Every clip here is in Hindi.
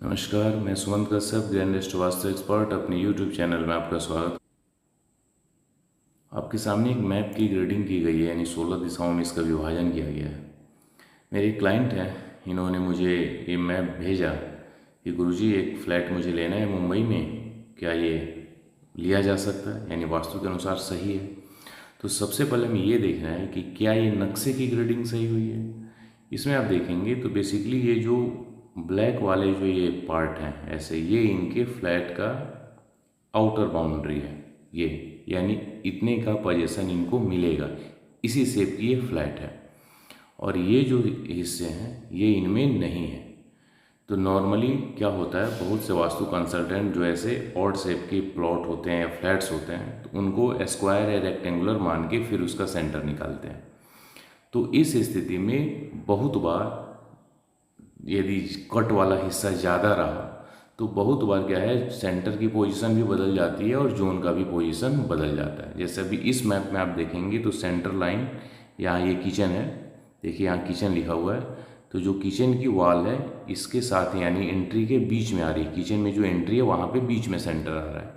नमस्कार, मैं सुमंत कश्यप ग्रैंडेस्ट वास्तु एक्सपर्ट अपने यूट्यूब चैनल में आपका स्वागत। आपके सामने एक मैप की ग्रेडिंग की गई है, यानी 16 दिशाओं में इसका विभाजन किया गया है। मेरे एक क्लाइंट हैं, इन्होंने मुझे ये मैप भेजा कि गुरुजी एक फ़्लैट मुझे लेना है मुंबई में, क्या ये लिया जा सकता है, यानी वास्तु के अनुसार सही है। तो सबसे पहले हमें ये देखना है कि क्या ये नक्शे की ग्रेडिंग सही हुई है। इसमें आप देखेंगे तो बेसिकली ये जो ब्लैक वाले जो ये पार्ट हैं ऐसे, ये इनके फ्लैट का आउटर बाउंड्री है ये, यानी इतने का पोजीशन इनको मिलेगा, इसी शेप की ये फ्लैट है। और ये जो हिस्से हैं ये इनमें नहीं है। तो नॉर्मली क्या होता है, बहुत से वास्तु कंसल्टेंट जो ऐसे ऑड शेप के प्लॉट होते हैं या फ्लैट्स होते हैं तो उनको स्क्वायर या रेक्टेंगुलर मान के फिर उसका सेंटर निकालते हैं। तो इस स्थिति में बहुत बार यदि कट वाला हिस्सा ज़्यादा रहा तो बहुत बार क्या है, सेंटर की पोजीशन भी बदल जाती है और जोन का भी पोजीशन बदल जाता है। जैसे अभी इस मैप में आप देखेंगे तो सेंटर लाइन, यहाँ ये किचन है, देखिए यहाँ किचन लिखा हुआ है, तो जो किचन की वॉल है इसके साथ यानी एंट्री के बीच में आ रही है, किचन में जो एंट्री है वहाँ पे बीच में सेंटर आ रहा है।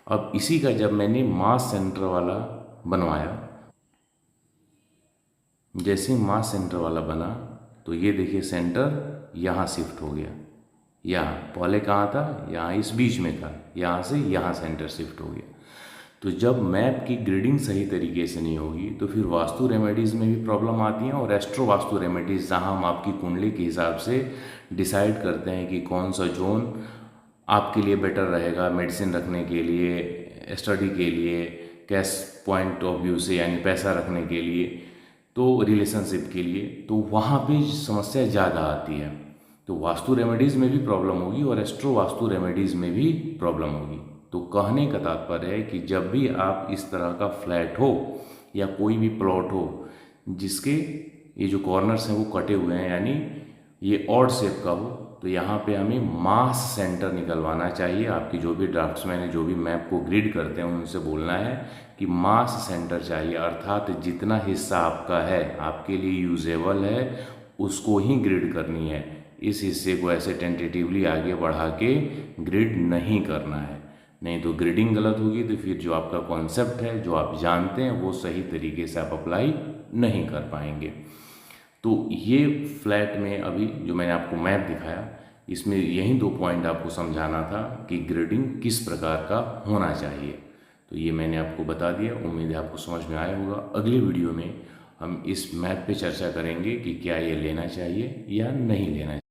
अब इसी का जब मैंने मास सेंटर वाला बनवाया, जैसे मास सेंटर वाला बना तो ये देखिए सेंटर यहाँ शिफ्ट हो गया, यहाँ पहले कहाँ था, यहाँ इस बीच में था, यहाँ से यहाँ सेंटर शिफ्ट हो गया। तो जब मैप की ग्रिडिंग सही तरीके से नहीं होगी तो फिर वास्तु रेमेडीज़ में भी प्रॉब्लम आती हैं। और एस्ट्रो वास्तु रेमेडीज़ जहाँ हम आपकी कुंडली के हिसाब से डिसाइड करते हैं कि कौन सा जोन आपके लिए बेटर रहेगा मेडिसिन रखने के लिए, स्टडी के लिए, कैश पॉइंट ऑफ व्यू से यानी पैसा रखने के लिए, तो रिलेशनशिप के लिए, तो वहाँ पे समस्या ज़्यादा आती है। तो वास्तु रेमेडीज़ में भी प्रॉब्लम होगी और एस्ट्रो वास्तु रेमेडीज़ में भी प्रॉब्लम होगी। तो कहने का तात्पर्य है कि जब भी आप इस तरह का फ्लैट हो या कोई भी प्लॉट हो जिसके ये जो कॉर्नर्स हैं वो कटे हुए हैं, यानी ये ऑड शेप का हो, तो यहाँ पे हमें मास सेंटर निकलवाना चाहिए। आपकी जो भी ड्राफ्ट्समैन है, जो भी मैप को ग्रिड करते हैं, उनसे बोलना है कि मास सेंटर चाहिए, अर्थात जितना हिस्सा आपका है आपके लिए यूजेबल है उसको ही ग्रिड करनी है। इस हिस्से को ऐसे टेंटेटिवली आगे बढ़ा के ग्रिड नहीं करना है, नहीं तो ग्रिडिंग गलत होगी तो फिर जो आपका कॉन्सेप्ट है, जो आप जानते हैं, वो सही तरीके से आप अप्लाई नहीं कर पाएंगे। तो ये फ्लैट में अभी जो मैंने आपको मैप दिखाया, इसमें यही 2 पॉइंट आपको समझाना था कि ग्रेडिंग किस प्रकार का होना चाहिए। तो ये मैंने आपको बता दिया, उम्मीद है आपको समझ में आया होगा। अगली वीडियो में हम इस मैप पे चर्चा करेंगे कि क्या ये लेना चाहिए या नहीं लेना चाहिए।